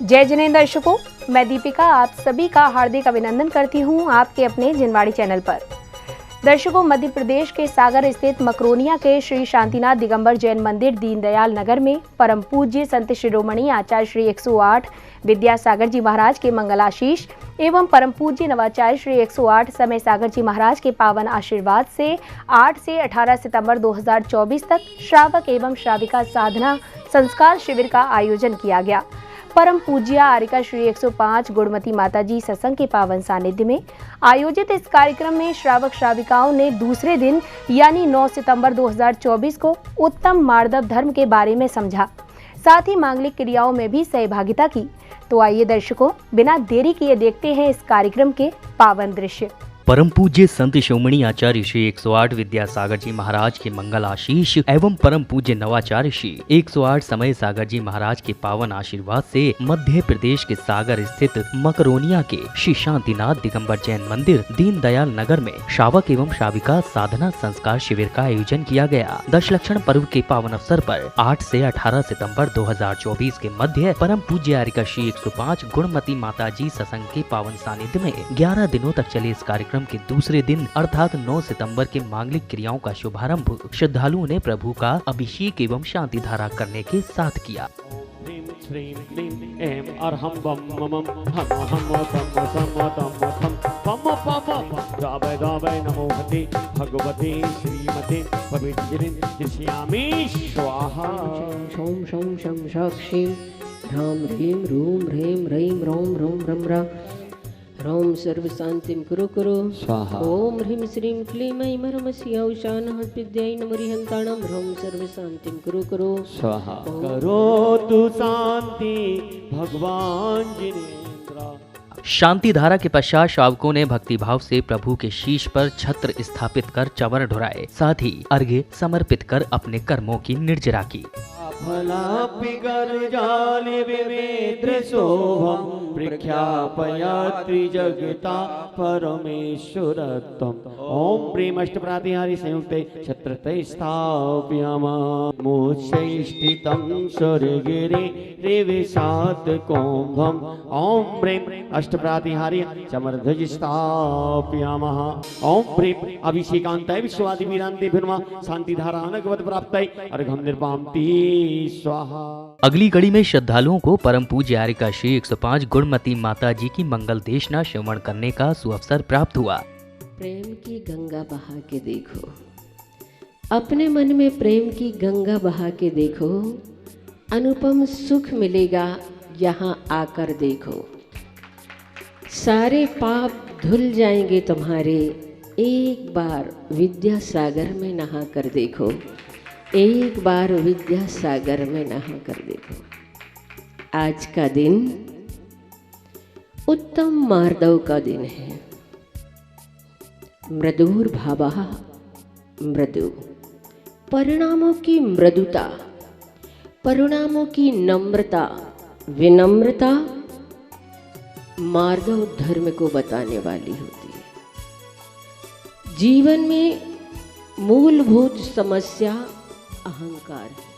जय जिनेंद्र दर्शकों, मैं दीपिका आप सभी का हार्दिक अभिनंदन करती हूं आपके अपने जिनवाड़ी चैनल पर। दर्शकों, मध्य प्रदेश के सागर स्थित मकरोनिया के श्री शांतिनाथ दिगंबर जैन मंदिर दीनदयाल नगर में परम पूज्य संत शिरोमणि आचार्य श्री 108 विद्यासागर जी महाराज के मंगलाशीष एवं परम पूज्य नवाचार्य श्री 108 समय सागर जी महाराज के पावन आशीर्वाद से 8 से 18 सितंबर 2024 तक श्रावक एवं श्राविका साधना संस्कार शिविर का आयोजन किया गया। परम पूज्य आरिका श्री 105 गुणमती माता जी सत्संग के पावन सानिध्य में आयोजित इस कार्यक्रम में श्रावक श्राविकाओं ने दूसरे दिन यानी 9 सितंबर 2024 को उत्तम मार्दव धर्म के बारे में समझा, साथ ही मांगलिक क्रियाओं में भी सहभागिता की। तो आइए दर्शकों, बिना देरी किए देखते हैं इस कार्यक्रम के पावन दृश्य। परम पूज्य संत शिरोमणि आचार्य श्री 108 विद्यासागर जी महाराज के मंगल आशीष एवं परम पूज्य नवाचार्य श्री 108 समय सागर जी महाराज के पावन आशीर्वाद से मध्य प्रदेश के सागर स्थित मकरोनिया के श्री शांतिनाथ दिगंबर जैन मंदिर दीनदयाल नगर में श्रावक एवं श्राविका साधना संस्कार शिविर का आयोजन किया गया। दशलक्षण पर्व के पावन अवसर पर 8 से 18 सितंबर 2024 के मध्य परम पूज्य आरिका श्री 105 गुणमती माता जी सत्संग के पावन सानिध्य में 11 दिनों तक चले इस कार्यक्रम के दूसरे दिन अर्थात 9 सितंबर के मांगलिक क्रियाओं का शुभारंभ श्रद्धालुओं ने प्रभु का अभिषेक एवं शांति धारा करने के साथ किया। भगवते श्रीमते साक्षी ह्राम ह्रीं रूम ह्रीं रईं रोम रोम रम रा रोम सर्व शांतिम कुरु कुरु स्वाहा। ओम ह्रीं श्रीं क्लीं ऐं मरमसि औषानः विद्याय नमरिहन्ताणं रोम सर्व शांतिम कुरु कुरु स्वाहा। करोतु शांति भगवान जिनेन्द्र। शांति धारा के पश्चात श्रावकों ने भक्तिभाव से प्रभु के शीश पर छत्र स्थापित कर चवर ढुराए, साथ ही अर्घ्य समर्पित कर अपने कर्मों की निर्जरा की। जगता परमेश्वरत्वम्। ओम प्रेम अष्टप्रातिहारी संयुक्ते छत्रते स्थापयामः। मुच्चैष्ठितं स्वर्गिरे रेवेशात् कुम्भम्। ओम प्रेम अष्टप्रातिहारी समर्ध्वज स्थापयामः। ओम प्रेम अभिषेकान्ताय विश्वादि वीरान्ते भिन्मा शांति धारा अनगवत प्राप्ताय अर्घं निर्पाम्ति स्वाहा। अगली कड़ी में श्रद्धालुओं को परम पूज्य आरिका श्री 105 गुणमती माता जी की मंगल देशना श्रवण करने का सुअवसर प्राप्त हुआ। प्रेम की गंगा बहा के देखो, अपने मन में प्रेम की गंगा बहा के देखो, अनुपम सुख मिलेगा यहाँ आकर देखो। सारे पाप धुल जाएंगे तुम्हारे, एक बार विद्यासागर में नहा कर देखो, एक बार विद्यासागर में नहा कर देखो। आज का दिन उत्तम मार्दव का दिन है। मृदुर भावः मृदु, परिणामों की मृदुता, परिणामों की नम्रता, विनम्रता मार्दव धर्म को बताने वाली होती है। जीवन में मूलभूत समस्या अहंकार है।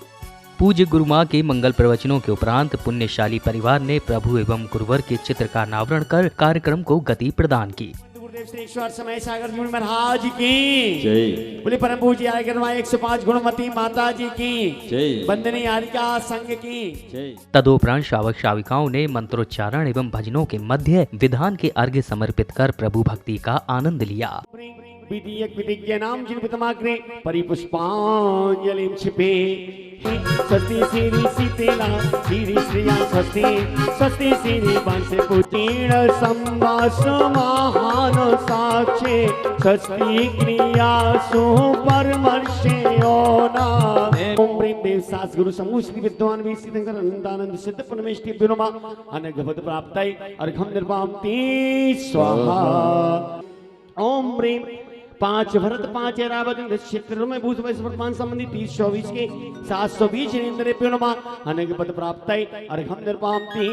पूज्य गुरु माँ के मंगल प्रवचनों के उपरांत पुण्यशाली परिवार ने प्रभु एवं गुरुवर के चित्र का अनावरण कर कार्यक्रम को गति प्रदान की। गुरुदेव श्री 108 समय सागर जी महाराज की जय। बोले परम पूज्य आरिका 105 गुणमती माता जी की जय। वंदनीय आरिका संघ की जय। तदोपरांत श्रावक श्राविकाओं ने मंत्रोच्चारण एवं भजनों के मध्य विधान के अर्घ्य समर्पित कर प्रभु भक्ति का आनंद लिया। नाम जिनपितमाग्रे परिपुष्पांजलिं क्षिपे। स्वस्ति श्री सीतेला श्री श्रिया स्वस्ति स्वस्ति श्री वंशे पुतीर्ण संवास महान साक्षे स्वस्ति क्रियासु परमर्षयो ना। ओम प्रेम देव सास गुरु समूह श्री विद्वान वीसितंकर अनंतानंद सिद्ध परमेष्टि विनुमा अनगभत प्राप्ताय अर्घं निर्वाप्ति स्वाहा। ओम प्रेम 5 भरत 5 ऐरावत क्षेत्र में भूत वर्तमान संबंधी 30-24 के 720 जिनेन्द्र प्योनमा अनेक पद प्राप्त अर्घं निर्वाप्ति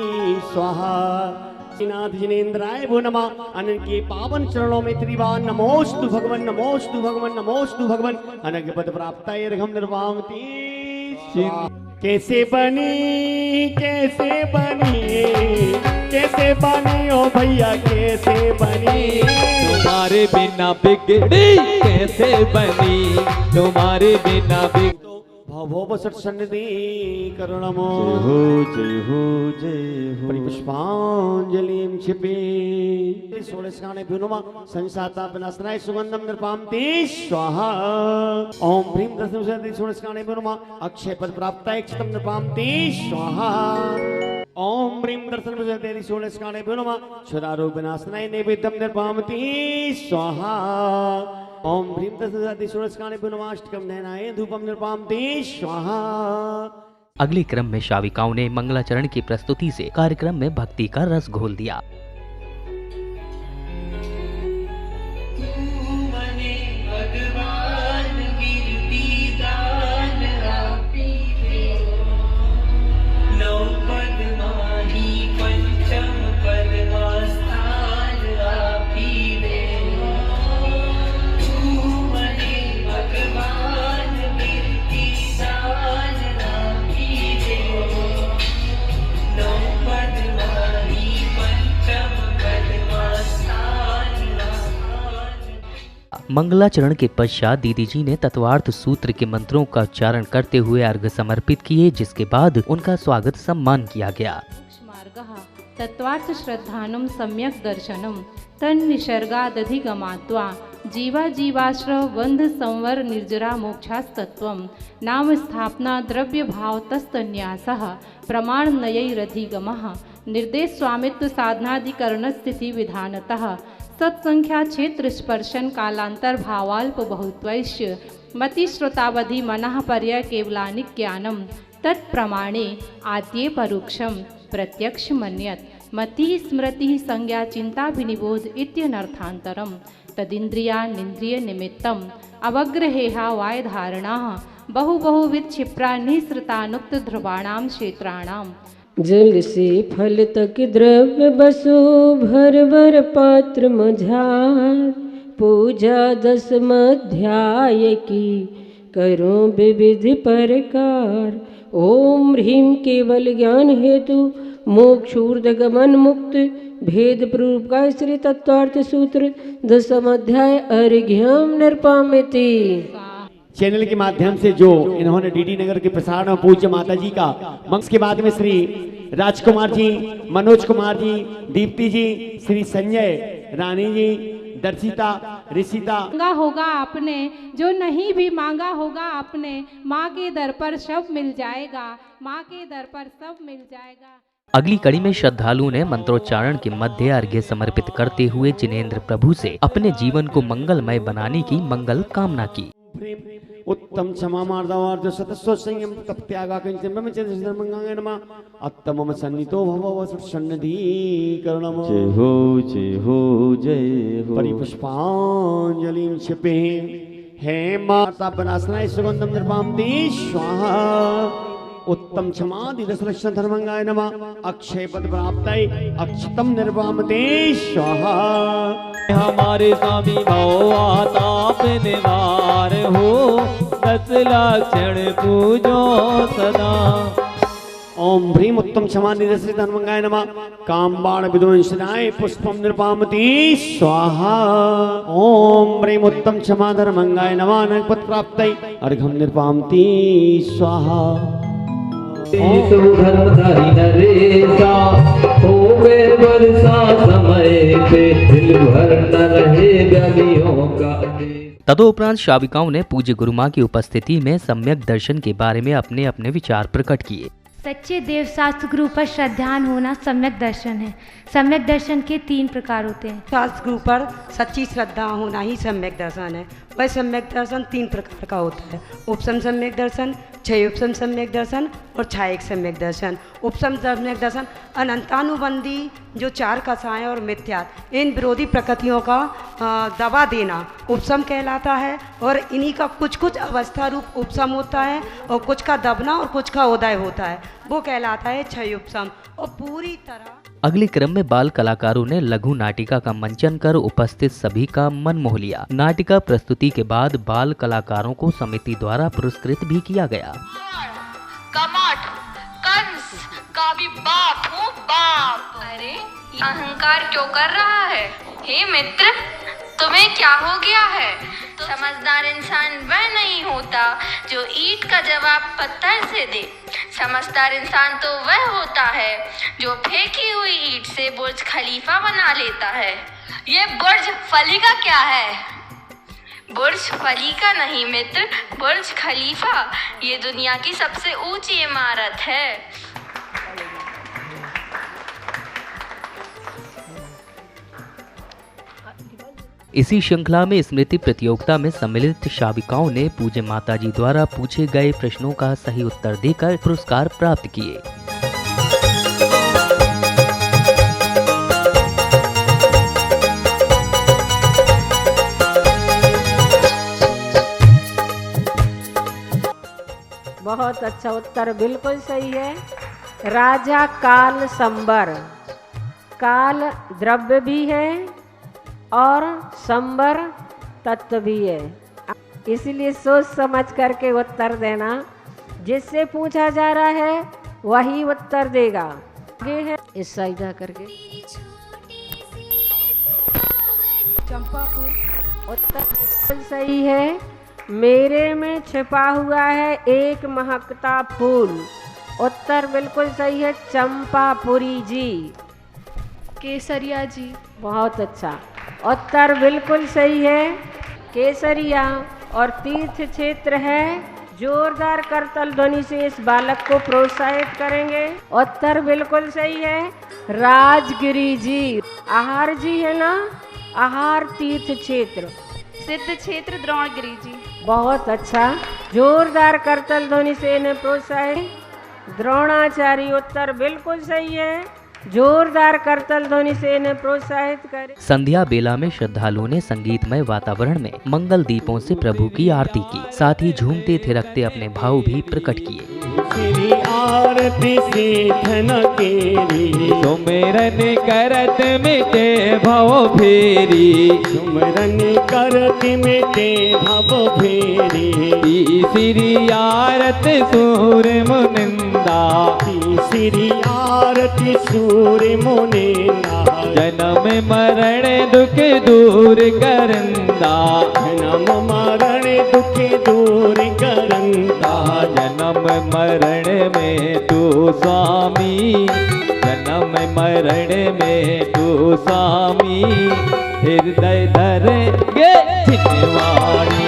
स्वाहा। नाथ जिनेन्द्राय भो नमः। अनंत के पावन चरणों में त्रिवार नमोस्तु भगवन नमोस्तु भगवन नमोस्तु भगवन अनेक पद प्राप्त अर्घं निर्वाप्ति स्वाहा। कैसे बनी कैसे बनी ओ भैया कैसे बनी। तुम्हारे बिना बिगड़ी कैसे बनी, तुम्हारे बिना बिगड़ी। भव सत्सन्निधि करुणमो जय हो परिपुष्पांजलिं क्षिपे। षोडशकाणे भ्युनुमा संसाता विनाशनाय सुगंधं निर्पामते स्वाहा। ओम ह्रीं दशम षोडशकाणे भ्युनुमा अक्षय पद प्राप्ताय क्षितं निर्पामते स्वाहा। ओम ह्रीं दर्शन षोडशकाणे भ्युनुमा क्षुरारो विनाशनाय नैवेद्यं निर्पामते स्वाहा। ओम ह्रीं दशम षोडशकाणे भ्युनुमाष्टकं नयनाय धूपं निर्पामते स्वाहा। अगले क्रम में शाविकाओं ने मंगलाचरण की प्रस्तुति से कार्यक्रम में भक्ति का रस घोल दिया। मंगलाचरण के पश्चात दीदी जी ने तत्वार्थ सूत्र के मंत्रों का उच्चारण करते हुए अर्घ्य समर्पित किए, जिसके बाद उनका स्वागत सम्मान किया गया। तत्वार्थ श्रद्धानुम सम्यक दर्शनम तन्निसर्गादधिगमात्वा जीवा जीवाश्रव बंध संवर निर्जरा मोक्षास्तत्वम नाम स्थापना द्रव्य भाव तस्तन्यासः प्रमाण नयैरधिगमः निर्देश स्वामित्व साधनाधिकरण स्थिति विधानतः सत्संख्या क्षेत्र स्पर्शन कालांतर भावाल्प बहुत्वैश्य मति श्रोतावधि मनः पर्य केवलानिक ज्ञानम तत्प्रमाणे आद्ये परोक्षम प्रत्यक्ष मन्यत मति स्मृति संज्ञा चिंता विनिबोध इत्यनर्थांतरम तदिंद्रिया निंद्रिय निमित्तम अवग्रहेहा वाय धारणा बहुविध क्षिप्रा निःसृतानुक्त ध्रुवाणाम क्षेत्राणाम। जल से फल तक द्रव्य बसो भर भर पात्र मझार पूजा 10 अध्याय की करो विविध प्रकार। ओम ह्रीं केवल ज्ञान हेतु मोक्षूर्ध गमन मुक्त भेद पूर्व का श्री तत्वार्थ सूत्र 10 अध्याय अर्घ्यम निर्पामिति। चैनल के माध्यम से जो इन्होंने डीडी नगर के प्रसारण में पूज्य माता जी का मंच के बाद में श्री राजकुमार जी, मनोज कुमार जी, दीप्ति जी, श्री संजय रानी जी, दर्शिता, ऋषिता। मांगा होगा आपने जो नहीं भी मांगा होगा आपने, माँ के दर पर सब मिल जाएगा, माँ के दर पर सब मिल जाएगा। अगली कड़ी में श्रद्धालुओं ने मंत्रोच्चारण के मध्य अर्घ्य समर्पित करते हुए जिनेंद्र प्रभु से अपने जीवन को मंगलमय बनाने की मंगल कामना की। उत्तम क्षमा मार्दवार्ध सतस्व संयम तप्त्यागा कंचन ब्रह्मचर्य धर्मंगाय नमः अत्तमम सन्नितो भव सन्निधि करुणमो। जय हो परिपुष्पांजलिं क्षिपे। हे माता बनासनाय सुगंधम निर्पामते स्वाहा। उत्तम क्षमादि 10 लक्षण धर्मंगाय नमः अक्षय पद प्राप्ताय अक्षतम निर्वामते स्वाहा। हमारे स्वामी भव आताप निवार हो 10 लक्षण पूजो सदा। ओम ह्रीं उत्तम क्षमादि 10 धर्मंगाय नमः कामबाण विध्वंसनाय पुष्पम निर्पामते स्वाहा। ओम ह्रीं उत्तम क्षमा धर्मंगाय नमः अनंत पद प्राप्ताय अर्घ्यम निर्पामते स्वाहा। धर्मधारी नरेशा होवे वर्षा समय पे दिल भर न रहे व्यभियों का। तदोपरांत शाविकाओं ने पूज्य गुरु मां की उपस्थिति में सम्यक दर्शन के बारे में अपने अपने विचार प्रकट किए। सच्चे देव शास्त्र गुरु पर श्रद्धान होना सम्यक दर्शन है। सम्यक दर्शन के 3 प्रकार होते हैं। शास्त्र गुरु पर सच्ची श्रद्धा होना ही सम्यक दर्शन है। वह सम्यक दर्शन 3 प्रकार का होता है। उपसम सम्यक दर्शन, क्षय उपसम सम्यक दर्शन और छायक सम्यक दर्शन। उपसम सम्यक दर्शन अनंतानुबंधी जो 4 कसाएं और मिथ्या इन विरोधी प्रकृतियों का दबा देना उपसम कहलाता है। और इन्हीं का कुछ कुछ अवस्था रूप उपसम होता है और कुछ का दबना और कुछ का उदय होता है, वो कहलाता है क्षय उपसम। और पूरी तरह अगले क्रम में बाल कलाकारों ने लघु नाटिका का मंचन कर उपस्थित सभी का मन मोह लिया। नाटिका प्रस्तुति के बाद बाल कलाकारों को समिति द्वारा पुरस्कृत भी किया गया। कमठ, कंस का भी बाप हूँ बाप। अरे अहंकार क्यों कर रहा है? हे मित्र, तुम्हें क्या हो गया है? समझदार इंसान वह नहीं होता जो ईंट का जवाब पत्थर से दे। समझदार इंसान तो वह होता है जो फेंकी हुई ईंट से बुर्ज खलीफा बना लेता है। ये बुर्ज खलीफा क्या है? बुर्ज खलीफा नहीं मित्र, बुर्ज खलीफा ये दुनिया की सबसे ऊंची इमारत है। इसी श्रृंखला में स्मृति प्रतियोगिता में सम्मिलित शाबिकाओं ने पूज्य माताजी द्वारा पूछे गए प्रश्नों का सही उत्तर देकर पुरस्कार प्राप्त किए। बहुत अच्छा उत्तर, बिल्कुल सही है। राजा काल संबर, काल द्रव्य भी है और संबर तत्व भी है, इसलिए सोच समझ करके उत्तर देना। जिससे पूछा जा रहा है वही उत्तर देगा। ये है इस साइड करके चंपापुर, उत्तर सही है। मेरे में छिपा हुआ है एक महकता फूल, उत्तर बिल्कुल सही है चंपापुरी जी। केसरिया जी, बहुत अच्छा उत्तर, बिल्कुल सही है केसरिया। और तीर्थ क्षेत्र है। जोरदार करतल ध्वनि से इस बालक को प्रोत्साहित करेंगे। उत्तर बिल्कुल सही है राजगिरी जी। आहार जी है ना, आहार तीर्थ क्षेत्र। सिद्ध क्षेत्र द्रोणगिरी जी। बहुत अच्छा, जोरदार करतल ध्वनि से इन्हें प्रोत्साहित। द्रोणाचार्य, उत्तर बिल्कुल सही है, जोरदार करतल ध्वनि से इन्हें प्रोत्साहित करें। संध्या बेला में श्रद्धालुओं ने संगीतमय वातावरण में मंगल दीपों से प्रभु की आरती की, साथ ही झूमते थिरकते अपने भाव भी प्रकट किए। श्री आरती से धन केरी, सुमिरन करत मिटे भव फेरी, सुमिरन करत मिटे भव फेरी। तीसरी आरत सूर मुनिंदा, तीसरी आरती सूर्य मुनिंदा। जन्म मरण दुख दूर करंदा, जन्म मरण दुख दूर करंदा। जन्म मरण में तू स्वामी, जन्म मरण में तू स्वामी। हृदय धरेंगे छिनवाणी,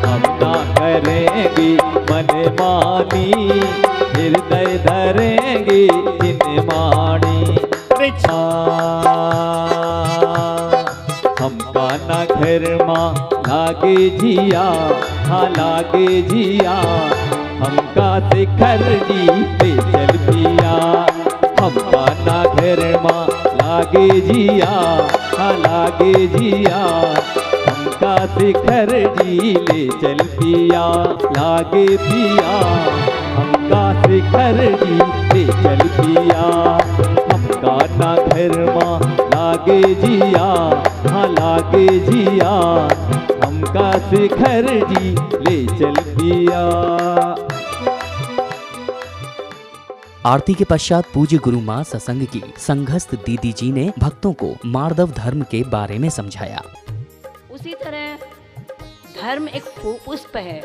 हम ना करेंगे मनमानी। हृदय धरेंगे छिनवाणी। हमका ना घर माँ लागे जिया, हाँ लागे जिया। हमका शिखर जी पे चल पिया, हमका ना घर माँ लागे जिया, हाँ लागे जिया। हमका शिखर जी ले चल पिया, लागे पिया। हमका शिखर जी ले चल पिया, हमका ना घर माँ लागे जिया, हाँ लागे जिया। हमका शिखर जी ले चल पिया। आरती के पश्चात पूज्य गुरु मां सत्संग की संघस्थ दीदी जी ने भक्तों को मार्दव धर्म के बारे में समझाया। उसी तरह धर्म एक पुष्प है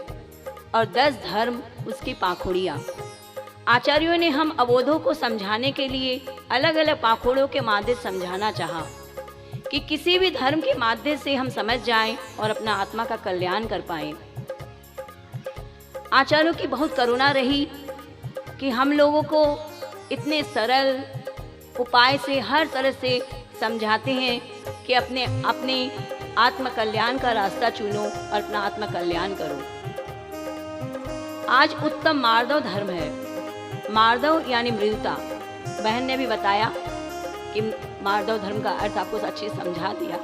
और 10 धर्म उसकी पाखुड़ियाँ। आचार्यों ने हम अबोधों को समझाने के लिए अलग अलग पाखुड़ों के माध्यम से समझाना चाहा कि किसी भी धर्म के माध्यम से हम समझ जाएं और अपना आत्मा का कल्याण कर पाएं। आचार्यों की बहुत करुणा रही कि हम लोगों को इतने सरल उपाय से हर तरह से समझाते हैं कि अपने अपने आत्म कल्याण का रास्ता चुनो और अपना आत्म कल्याण करो। आज उत्तम मार्दव धर्म है। मार्दव यानी मृदुता। बहन ने भी बताया कि मार्दव धर्म का अर्थ आपको अच्छे से समझा दिया।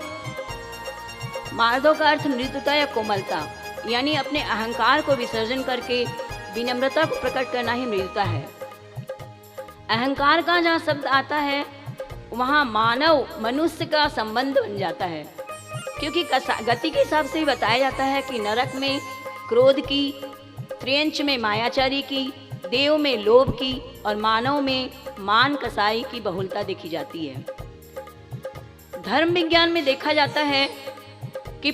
मार्दव का अर्थ मृदुता या कोमलता, यानी अपने अहंकार को विसर्जन करके विनम्रता को प्रकट करना ही मृदुता है। अहंकार का जहाँ शब्द आता है वहाँ मानव मनुष्य का संबंध बन जाता है, क्योंकि गति के हिसाब से बताया जाता है कि नरक में क्रोध की, त्रियंच में मायाचारी की, देव में लोभ की और मानव में मान कसाई की बहुलता देखी जाती है। धर्म विज्ञान में देखा जाता है कि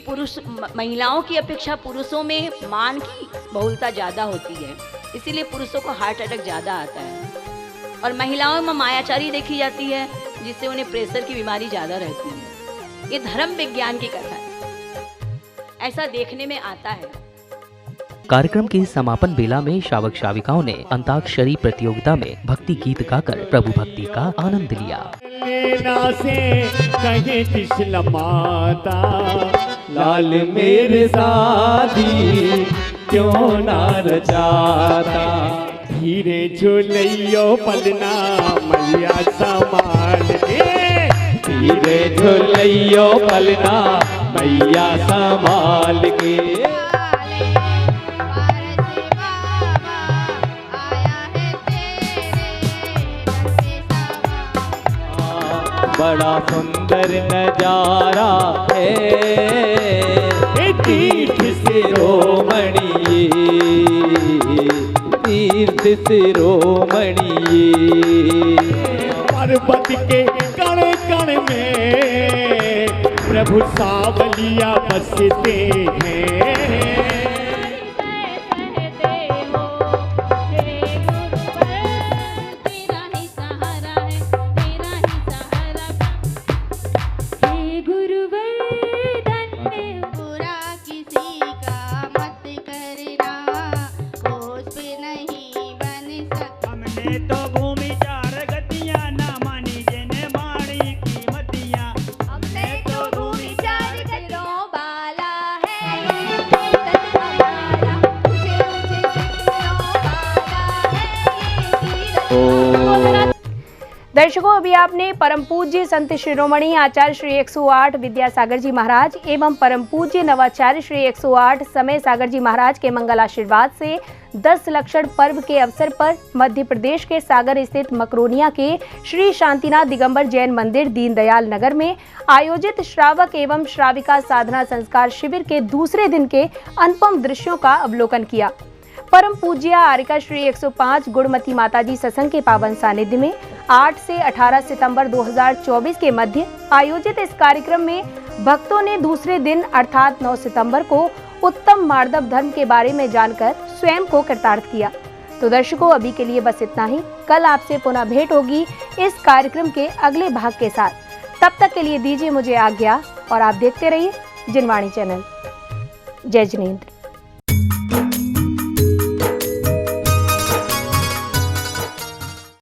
महिलाओं की अपेक्षा पुरुषों में मान की बहुलता ज़्यादा होती है, इसीलिए पुरुषों को हार्ट अटैक ज़्यादा आता है। और महिलाओं में मायाचारी देखी जाती है, जिससे उन्हें प्रेशर की बीमारी ज़्यादा रहती है। ये धर्म विज्ञान की कथा है, ऐसा देखने में आता है। कार्यक्रम के समापन बेला में श्रावक श्राविकाओं ने अंताक्षरी प्रतियोगिता में भक्ति गीत गाकर प्रभु भक्ति का आनंद लिया। लेना से कहे तिसला माता, लाल मेरे शादी क्यों ना रचाता, धीरे झुलैयो पलना मैया संभाल के, धीरे झुलैयो पलना मैया संभाल के। बड़ा सुंदर नजारा है तीर्थ शिरोमणि, तीर्थ शिरोमणि। पर्वत के कण कण में प्रभु सावलिया बसते हैं। दर्शकों, अभी आपने परम पूज्य संत शिरोमणि आचार्य श्री 108 विद्यासागर जी महाराज एवं परम पूज्य नवाचार्य श्री 108 समय सागर जी महाराज के मंगल आशीर्वाद से 10 लक्षण पर्व के अवसर पर मध्य प्रदेश के सागर स्थित मकरोनिया के श्री शांतिनाथ दिगंबर जैन मंदिर दीनदयाल नगर में आयोजित श्रावक एवं श्राविका साधना संस्कार शिविर के दूसरे दिन के अनुपम दृश्यों का अवलोकन किया। परम पूज्य आरिका श्री 105 गुणमती माताजी सत्संग के पावन सानिध्य में 8 से 18 सितंबर 2024 के मध्य आयोजित इस कार्यक्रम में भक्तों ने दूसरे दिन अर्थात 9 सितंबर को उत्तम मार्दव धर्म के बारे में जानकर स्वयं को कृतार्थ किया। तो दर्शकों, अभी के लिए बस इतना ही। कल आपसे पुनः भेंट होगी इस कार्यक्रम के अगले भाग के साथ। तब तक के लिए दीजिए मुझे आज्ञा और आप देखते रहिए जिनवाणी चैनल। जय जिनेंद्र।